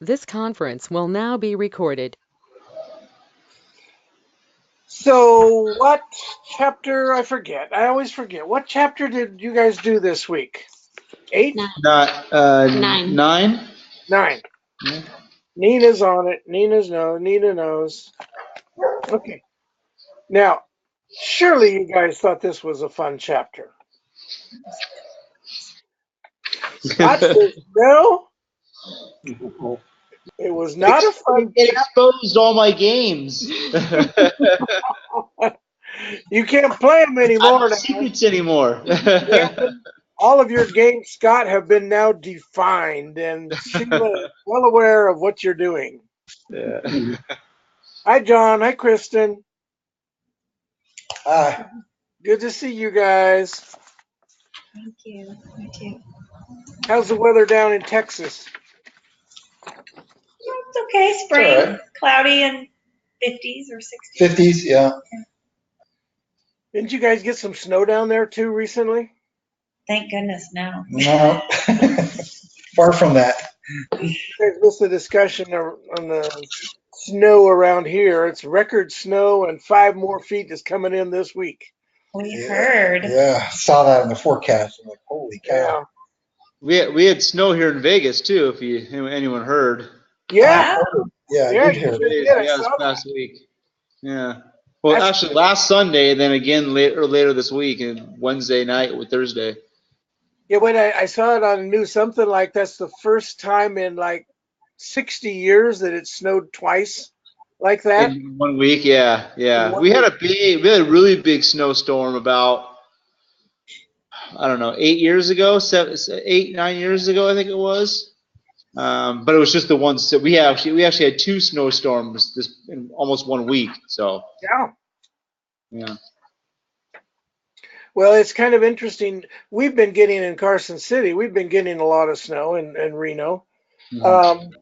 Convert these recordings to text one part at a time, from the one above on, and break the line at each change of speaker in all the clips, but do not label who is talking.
This conference will now be recorded.
So what chapter, I forget. I always forget. What chapter did you guys do this week? 8?
Not
9.
9.
9.
Yeah.
Nina's on it. Nina knows. Okay. Now, surely you guys thought this was a fun chapter. Scott says no. It was not a fun
It exposed all my games.
You can't play them anymore
No
now.
secrets anymore.
All of your games, Scott, have been now defined, and Sheila is well aware of what you're doing.
Yeah.
Hi, John. Hi, Kristen.
Hi.
Good to see you guys.
Thank you. You too.
How's the weather down in Texas?
It's okay. Spring,
All right.
cloudy, and 50s or 60s.
50s, yeah.
Didn't you guys get some snow down there too recently?
Thank goodness, no.
No. Far from that.
You guys missed the discussion on the snow around here. It's record snow, and 5 more feet is coming in this week.
We
Yeah.
heard.
Yeah, saw that in the forecast. I'm like, holy cow.
Yeah.
We had snow here in Vegas too. If anyone heard.
Yeah.
Yeah, I
Yeah,
did
you
hear
sure
that.
did. I
Yeah,
saw
this
that.
past week. Yeah. Well,
That's-
actually, last Sunday, then again later this week, and Wednesday night with Thursday.
Yeah, when I saw it on the news, something like that's the first time in like 60 years that it snowed twice like that.
In 1 week, yeah.
In one
We had
week.
a really big snowstorm about, I don't know, 8 years ago, 9 years ago, I think it was. But it was just the one. So we actually had 2 snowstorms this in almost 1 week. So
Yeah.
yeah.
Well, it's kind of interesting. We've been getting in Carson City, we've been getting a lot of snow in Reno.
Mhm.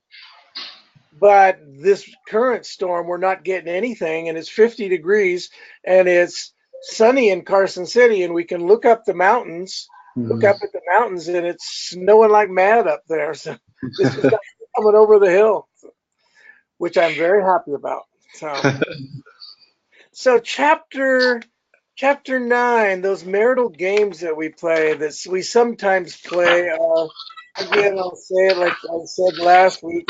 But this current storm, we're not getting anything, and it's 50 degrees, and it's sunny in Carson City, and we can look up the mountains, look up at the mountains, and it's snowing like mad up there. So this is coming over the hill, which I'm very happy about. So chapter 9, those marital games that we play, that we sometimes play. Again, I'll say it like I said last week.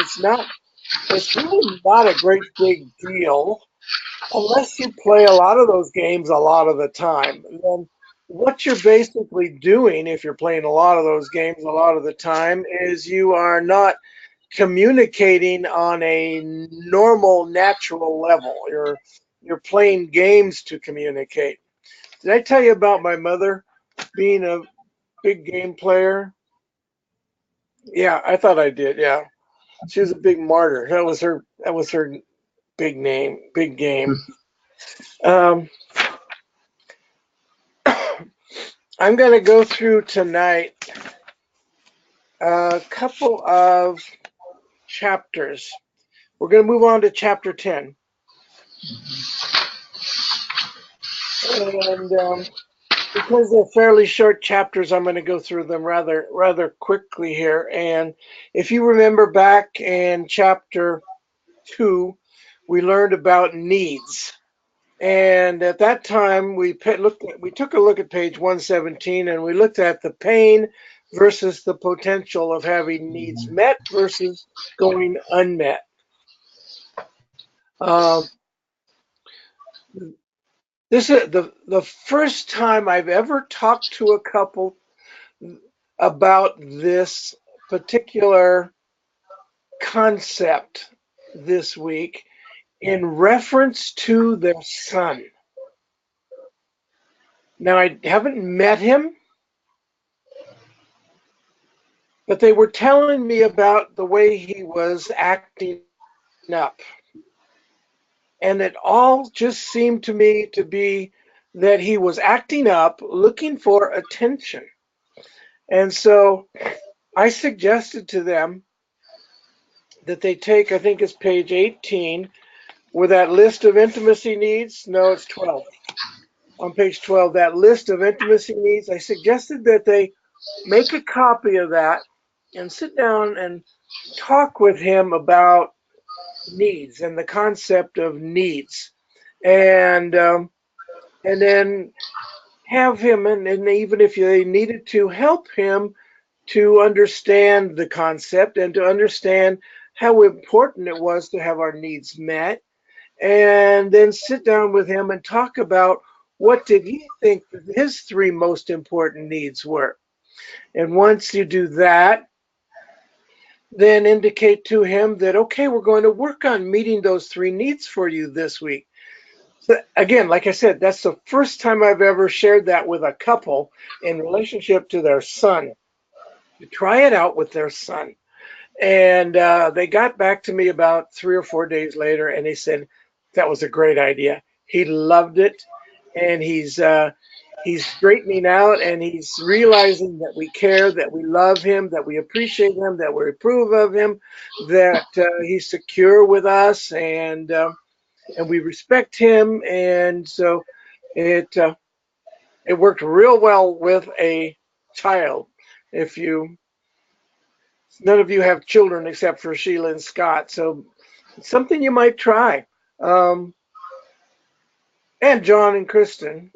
It's really not a great big deal unless you play a lot of those games a lot of the time. And then what you're basically doing if you're playing a lot of those games a lot of the time is you are not communicating on a normal, natural level. You're playing games to communicate. Did I tell you about my mother being a big game player? Yeah, I thought I did. Yeah. She was a big martyr. That was her big name, big game. I'm going to go through tonight a couple of chapters. We're going to move on to chapter 10. And because they're fairly short chapters, I'm going to go through them rather quickly here. And if you remember back in chapter 2, we learned about needs. And at that time, we took a look at page 117, and we looked at the pain versus the potential of having needs met versus going unmet. This is the first time I've ever talked to a couple about this particular concept this week in reference to their son. Now, I haven't met him, but they were telling me about the way he was acting up. And it all just seemed to me to be that he was acting up, looking for attention. And so I suggested to them that they take, I think it's page 18, with that list of intimacy needs. No, it's 12. On page 12, that list of intimacy needs, I suggested that they make a copy of that and sit down and talk with him about needs and the concept of needs, and then have him, and even if they needed to help him to understand the concept and to understand how important it was to have our needs met, and then sit down with him and talk about what did he think his three most important needs were. And once you do that, then indicate to him that, okay, we're going to work on meeting those three needs for you this week. So again, like I said, that's the first time I've ever shared that with a couple in relationship to their son, to try it out with their son. And they got back to me about 3 or 4 days later, and they said that was a great idea. He loved it, and he's straightening out, and he's realizing that we care, that we love him, that we appreciate him, that we approve of him, that he's secure with us, and we respect him. And so it it worked real well with a child. If you None of you have children except for Sheila and Scott, so it's something you might try. Um, and John and Kristen.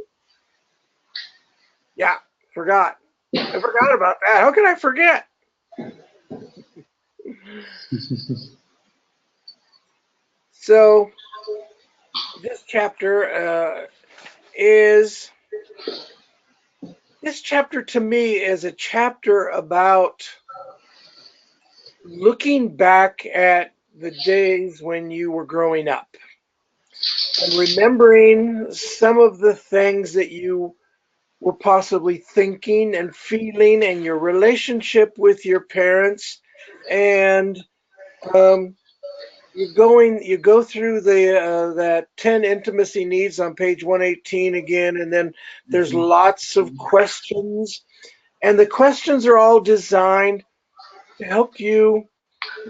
Yeah, forgot. I forgot about that. How can I forget? So this chapter is this chapter to me is a chapter about looking back at the days when you were growing up and remembering some of the things that you were possibly thinking and feeling, and your relationship with your parents. And um, you go through the that 10 intimacy needs on page 118 again, and then there's lots of questions, and the questions are all designed to help you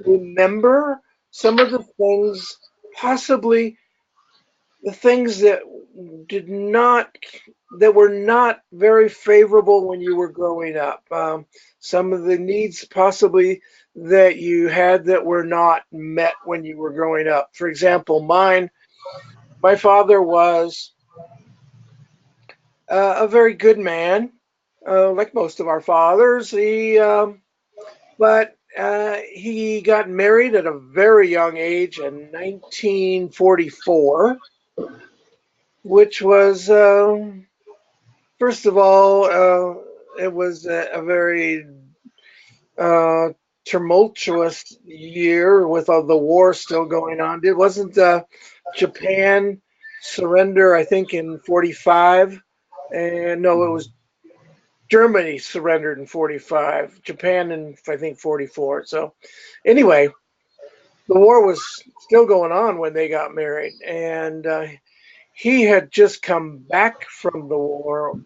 remember some of the things, possibly the things did not that were not very favorable when you were growing up. Some of the needs possibly that you had that were not met when you were growing up. For example, my father was a very good man, like most of our fathers. He got married at a very young age in 1944, which was first of all, it was a very uh, tumultuous year with all the war still going on. It wasn't Japan surrender, I think, in 45. And no, it was Germany surrendered in 45, Japan in, I think, 44. So anyway, the war was still going on when they got married. And he had just come back from the war and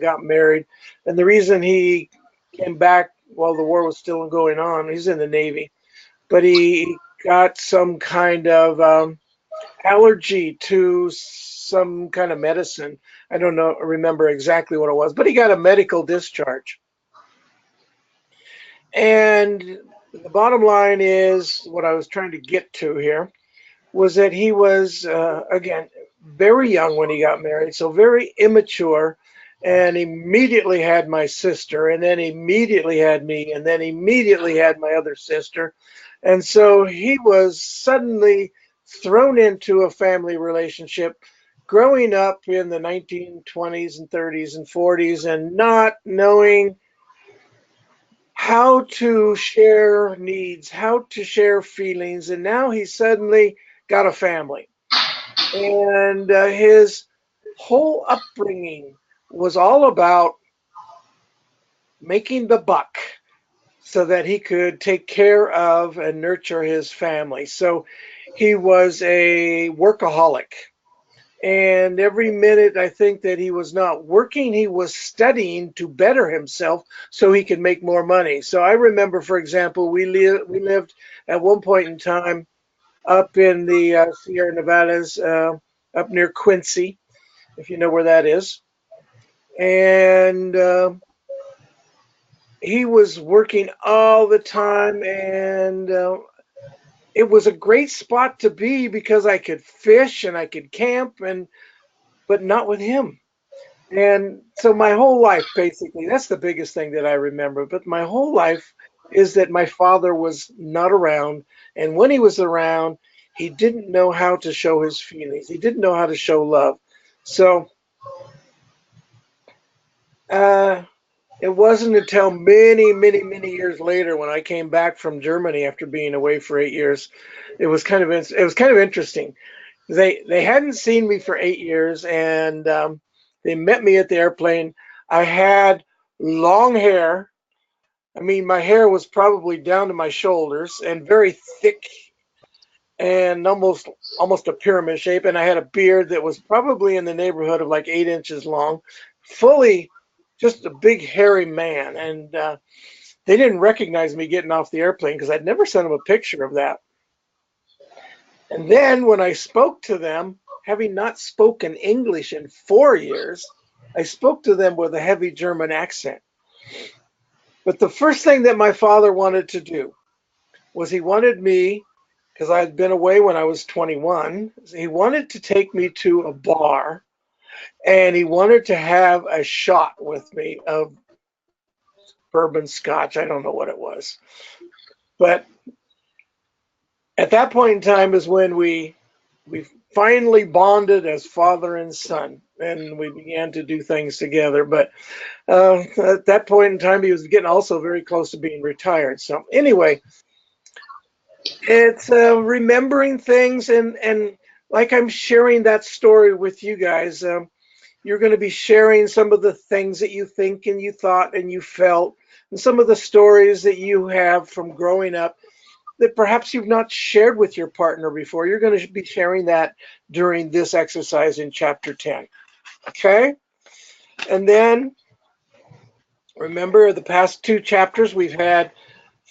got married. And the reason he came back while the war was still going on, he's in the Navy, but he got some kind of allergy to some kind of medicine. I don't know, remember exactly what it was, but he got a medical discharge. And the bottom line is what I was trying to get to here was that he was, again, very young when he got married, so very immature, and immediately had my sister, and then immediately had me, and then immediately had my other sister. And so he was suddenly thrown into a family relationship, growing up in the 1920s and 30s and 40s, and not knowing how to share needs, how to share feelings. And now he suddenly got a family. And his whole upbringing was all about making the buck so that he could take care of and nurture his family. So he was a workaholic. And every minute I think that he was not working, he was studying to better himself so he could make more money. So I remember, for example, we lived at one point in time up in the Sierra Nevadas, up near Quincy, if you know where that is. And he was working all the time, and it was a great spot to be because I could fish and I could camp, but not with him. And so my whole life, basically, that's the biggest thing that I remember. But my whole life is that my father was not around. And when he was around, he didn't know how to show his feelings. He didn't know how to show love. So uh, it wasn't until many, many, many years later when I came back from Germany after being away for 8 years. It was kind of interesting. They hadn't seen me for 8 years, and they met me at the airplane. I had long hair. I mean, my hair was probably down to my shoulders and very thick and almost a pyramid shape. And I had a beard that was probably in the neighborhood of like 8 inches long, fully just a big hairy man. And they didn't recognize me getting off the airplane because I'd never sent them a picture of that. And then when I spoke to them, having not spoken English in 4 years, I spoke to them with a heavy German accent. But the first thing that my father wanted to do was he wanted me, because I had been away when I was 21, he wanted to take me to a bar and he wanted to have a shot with me of bourbon scotch. I don't know what it was. But at that point in time is when we finally bonded as father and son, and we began to do things together. But at that point in time, he was getting also very close to being retired. So anyway, it's remembering things, and like I'm sharing that story with you guys. You're going to be sharing some of the things that you think and you thought and you felt, and some of the stories that you have from growing up that perhaps you've not shared with your partner before. You're going to be sharing that during this exercise in chapter 10. Okay? And then remember the past two chapters we've had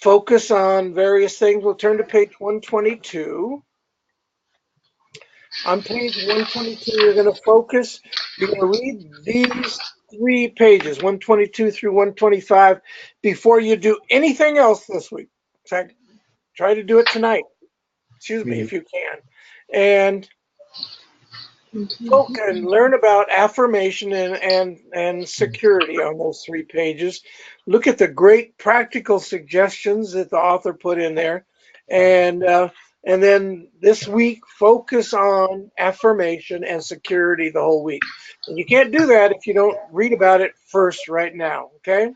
focus on various things. We'll turn to page 122. On page 122, you're going to focus. You're going to read these 3 pages, 122 through 125, before you do anything else this week. In fact, try to do it tonight. Excuse me, if you can. And learn about affirmation and security on those 3 pages. Look at the great practical suggestions that the author put in there. And then this week, focus on affirmation and security the whole week. And you can't do that if you don't read about it first right now, okay?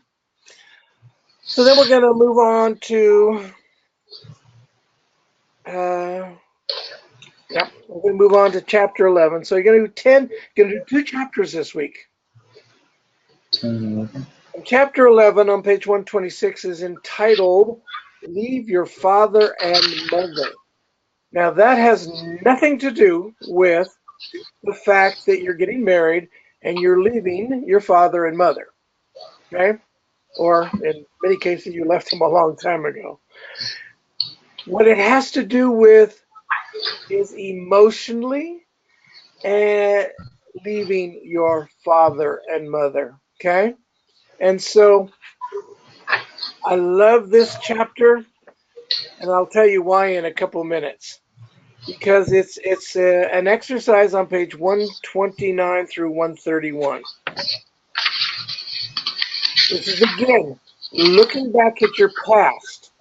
So then we're going to move on to we're going to move on to chapter 11. So you're going to do 2 chapters this week. And chapter 11 on page 126 is entitled Leave Your Father and Mother. Now that has nothing to do with the fact that you're getting married and you're leaving your father and mother, okay? Or in many cases you left them a long time ago. What it has to do with is emotionally leaving your father and mother, okay? And so I love this chapter, and I'll tell you why in a couple minutes. Because it's an exercise on page 129 through 131. This is again looking back at your past.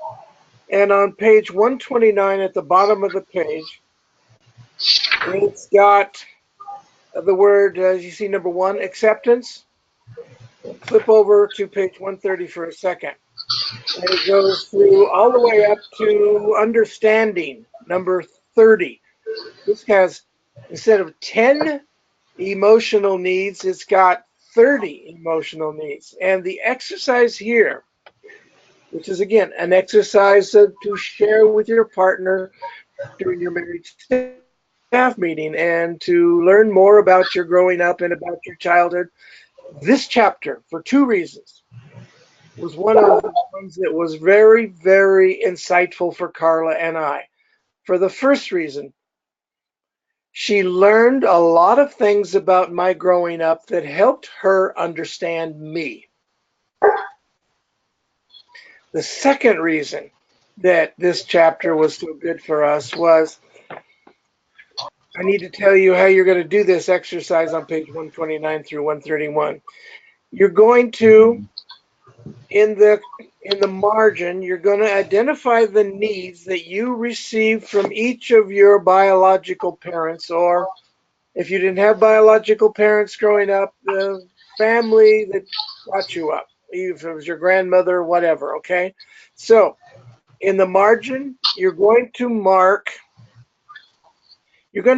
And on page 129 at the bottom of the page, it's got the word, as you see, number 1, acceptance. Flip over to page 130 for a second. And it goes through all the way up to understanding, number 30. This has, instead of 10 emotional needs, it's got 30 emotional needs. And the exercise here, which is again an exercise to share with your partner during your marriage staff meeting and to learn more about your growing up and about your childhood. This chapter, for 2 reasons, was one of the ones that was very, very insightful for Carla and I. For the first reason, she learned a lot of things about my growing up that helped her understand me. The second reason that this chapter was so good for us was, I need to tell you how you're going to do this exercise on page 129 through 131. You're going to, in the margin, you're going to identify the needs that you received from each of your biological parents, or if you didn't have biological parents growing up, the family that brought you up, if it was your grandmother, whatever, okay? So in the margin, you're going to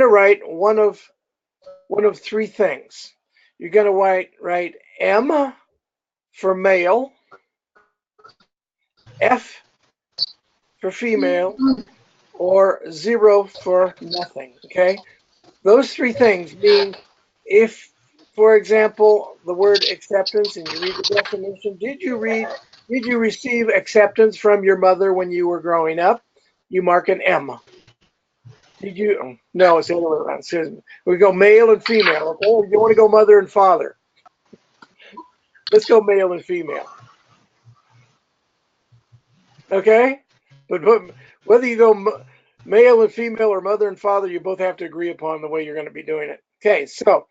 write one of three things. You're going to write M for male, F for female, or 0 for nothing, okay? Those three things mean, if, for example, the word acceptance, and you read the definition, did you receive acceptance from your mother when you were growing up? You mark an M. Did you? No, it's the other way around. Excuse me. We go male and female. Okay, you want to go mother and father? Let's go male and female. Okay, but whether you go male and female or mother and father, you both have to agree upon the way you're going to be doing it. Okay, so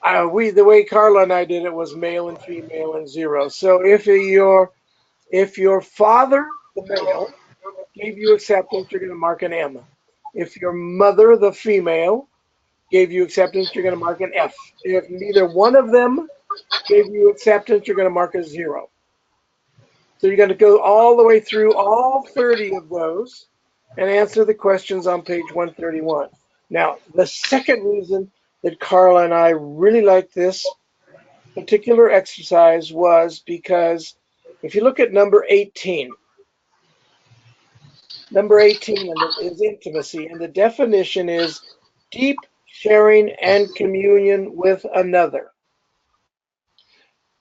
the way Carla and I did it was male and female and 0. So if your father, the male, gave you acceptance, you're going to mark an M. If your mother, the female, gave you acceptance, you're going to mark an F. If neither one of them gave you acceptance, you're going to mark a 0. So you're going to go all the way through all 30 of those and answer the questions on page 131. Now, the second reason that Carla and I really like this particular exercise was because if you look at number 18 is intimacy, and the definition is deep sharing and communion with another.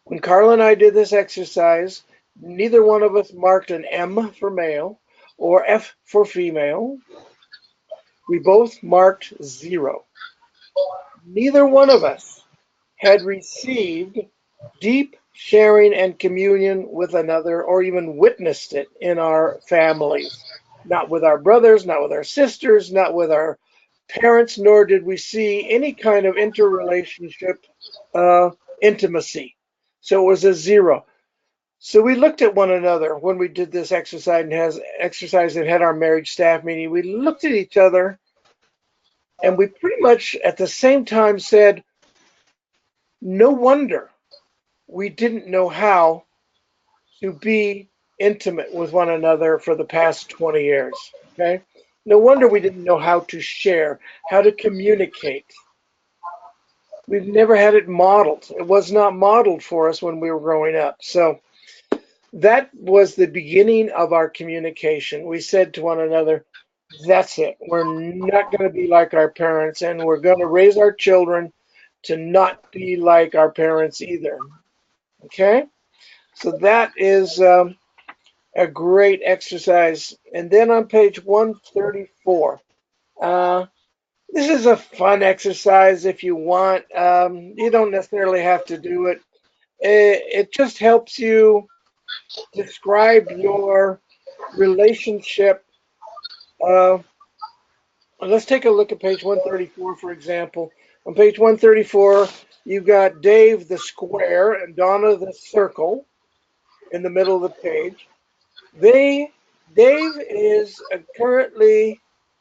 When Carla and I did this exercise, neither one of us marked an M for male or F for female. We both marked 0. Neither one of us had received deep sharing and communion with another, or even witnessed it in our families. Not with our brothers, not with our sisters, not with our parents, nor did we see any kind of interrelationship intimacy. So it was a 0. So we looked at one another when we did this exercise and had our marriage staff meeting. We looked at each other and we pretty much at the same time said, no wonder we didn't know how to be intimate with one another for the past 20 years. Okay? No wonder we didn't know how to share, how to communicate. We've never had it modeled. It was not modeled for us when we were growing up. So that was the beginning of our communication. We said to one another, that's it. We're not going to be like our parents, and we're going to raise our children to not be like our parents either. Okay? So that is a great exercise. And then on page 134, this is a fun exercise if you want. You don't necessarily have to do it. It just helps you describe your relationship. Let's take a look at page 134, for example. On page 134, you've got Dave the square and Donna the circle in the middle of the page. Dave is currently,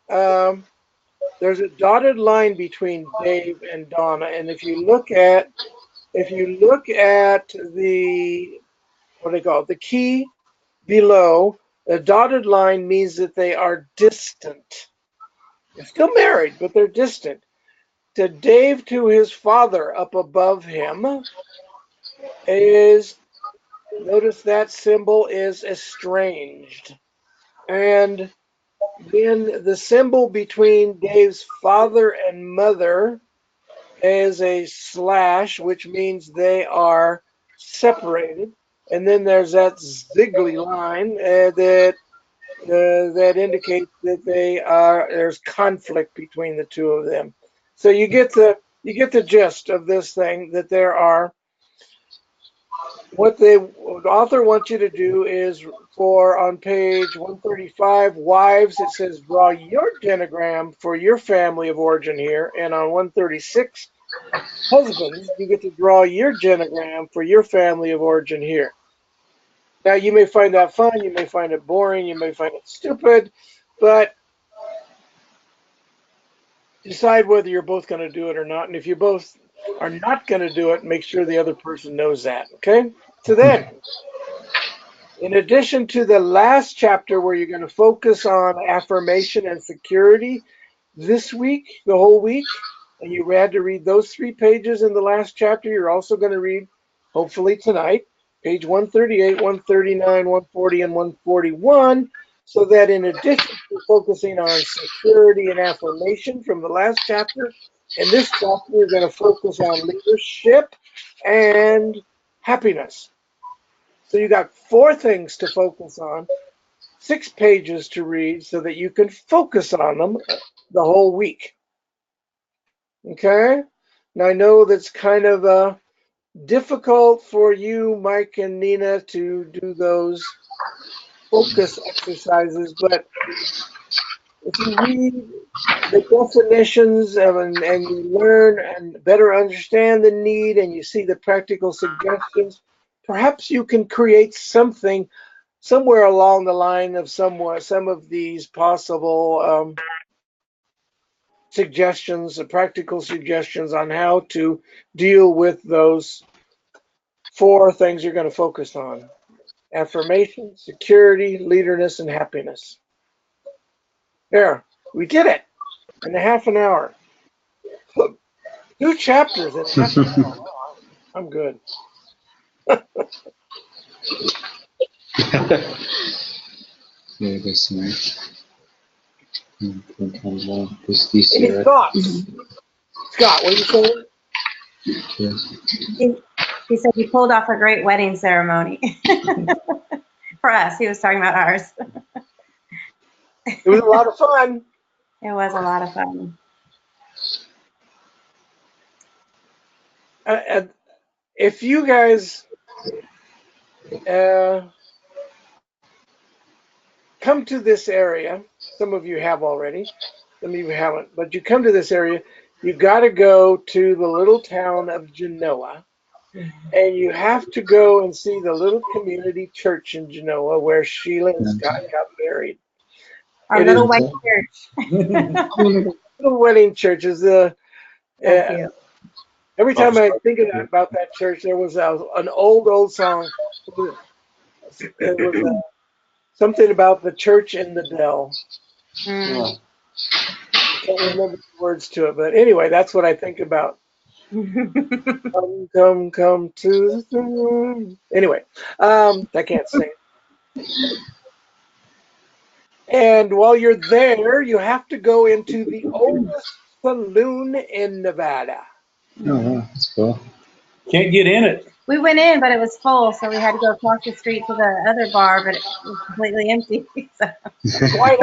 there's a dotted line between Dave and Donna, and if you look at the, what do they call it, the key below, the dotted line means that they are distant. They're still married, but they're distant. To Dave, to his father up above him is, notice that symbol is estranged. And then the symbol between Dave's father and mother is a slash, which means they are separated. And then there's that ziggly line that indicates that there's conflict between the two of them. So you get the gist of this thing, that there are what the author wants you to do is on page 135, wives, it says draw your genogram for your family of origin here. And on 136, husbands, you get to draw your genogram for your family of origin here. Now, you may find that fun, you may find it boring, you may find it stupid, but decide whether you're both going to do it or not. And if you both are not going to do it, make sure the other person knows that, okay? So then, in addition to the last chapter where you're going to focus on affirmation and security, this week, the whole week, and you had to read those 3 pages in the last chapter, you're also going to read, hopefully tonight, page 138, 139, 140, and 141, so that in addition to focusing on security and affirmation from the last chapter, in this chapter, you're going to focus on leadership and happiness. So you got 4 things to focus on, 6 pages to read so that you can focus on them the whole week. Okay? Now I know that's kind of difficult for you, Mike and Nina, to do those focus exercises, but if you read the definitions and you learn and better understand the need and you see the practical suggestions, perhaps you can create something somewhere along the line of some of these possible suggestions, practical suggestions on how to deal with those 4 things you're going to focus on: affirmation, security, leaderness, and happiness. There, we did it in a half an hour. 2 chapters in half an hour. Oh, I'm good.
Very smart.
Any thoughts? Scott, what are you saying?
He said he pulled off a great wedding ceremony. For us, he was talking about ours.
It was a lot of fun.
It was a lot of fun.
If you guys come to this area, some of you have already, some of you haven't, but you come to this area, you got to go to the little town of Genoa, and you have to go and see the little community church in Genoa where Sheila and Scott got married.
Our little white church.
Little wedding church is
So cute.
every time I think about that church, there was an old song. It was something about the church in the dell.
Mm.
I can't remember the words to it, but anyway, that's what I think about. Come to the throne. Anyway, I can't sing. And while you're there, you have to go into the oldest saloon in Nevada.
Oh, wow, that's cool.
Can't get in it.
We went in, but it was full, so we had to go across the street to the other bar, but it was completely empty. So.
Quite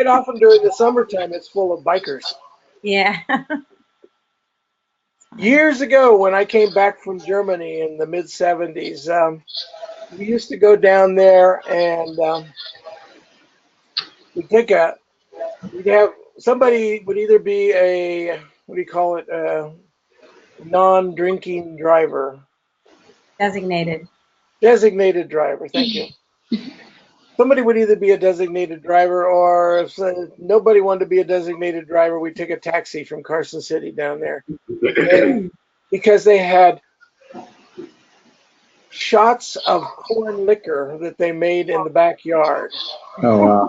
often during the summertime, it's full of bikers.
Yeah.
Years ago, when I came back from Germany in the mid 70s, we used to go down there and we'd have somebody would either be a, what do you call it, non-drinking driver.
Designated
driver, thank you. Somebody would either be a designated driver, or if nobody wanted to be a designated driver, we'd take a taxi from Carson City down there. And because they had shots of corn liquor that they made in the backyard.
Oh, wow.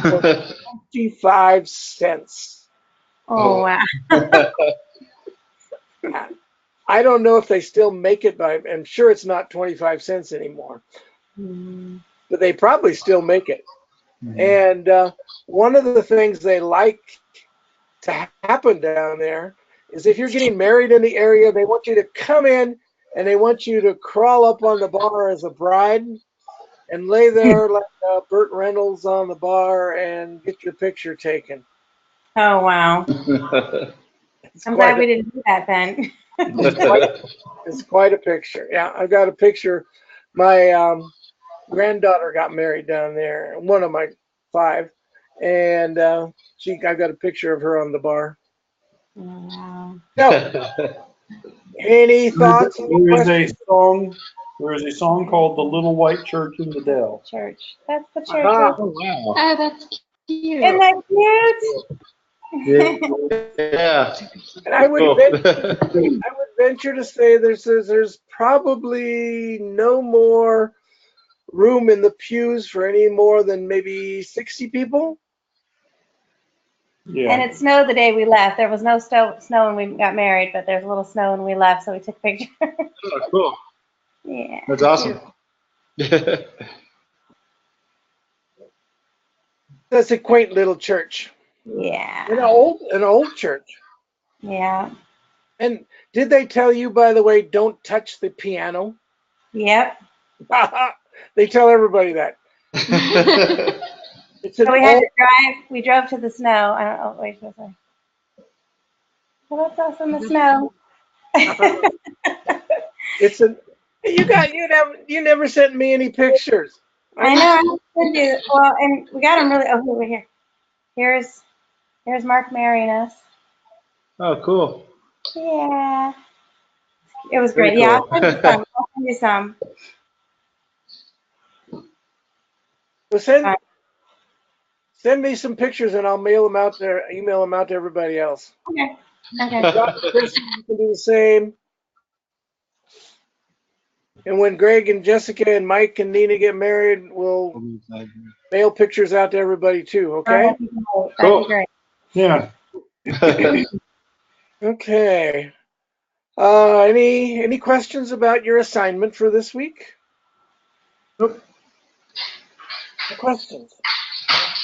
For 25 cents.
Oh, wow.
I don't know if they still make it, but I'm sure it's not 25 cents anymore. But they probably still make it. And one of the things they like to happen down there is if you're getting married in the area, they want you to come in and they want you to crawl up on the bar as a bride and lay there like Burt Reynolds on the bar and get your picture taken.
Oh, wow. I'm glad we didn't do that then.
It's quite a picture. Yeah, I've got a picture. My granddaughter got married down there, one of my 5, and I've got a picture of her on the bar.
Wow.
So, any thoughts? Any
There is
questions?
a song called "The Little White Church in the Dell."
Church. That's the church.
Aha.
Oh wow.
Oh, that's cute.
Isn't that cute?
Yeah.
And I would
Cool.
venture to say there's probably no more room in the pews for any more than maybe 60 people.
Yeah.
And it snowed the day we left. There was no snow when we got married, but there's a little snow when we left, so we took a picture.
Oh, cool.
Yeah.
That's awesome.
That's a quaint little church.
Yeah.
An old church.
Yeah.
And did they tell you, by the way, don't touch the piano?
Yep.
They tell everybody that. It's an
So we had
old,
to drive. We drove to the snow. I don't know. Wait, what's that? Well, that's us in the snow.
it's an. You never sent me any pictures.
I know. I should do. Well, and we got them really. Oh, over here. Here's Mark marrying us.
Oh, cool.
Yeah. It was
Very
great. Yeah.
cool.
I'll send you some.
Well, send me some pictures and I'll mail them out there, email them out to everybody else.
Okay. Okay.
Chris, you can do the same. And when Greg and Jessica and Mike and Nina get married, we'll mail pictures out to everybody too. Okay.
That'd be great.
Yeah.
Okay. Any questions about your assignment for this week?
Nope.
No questions.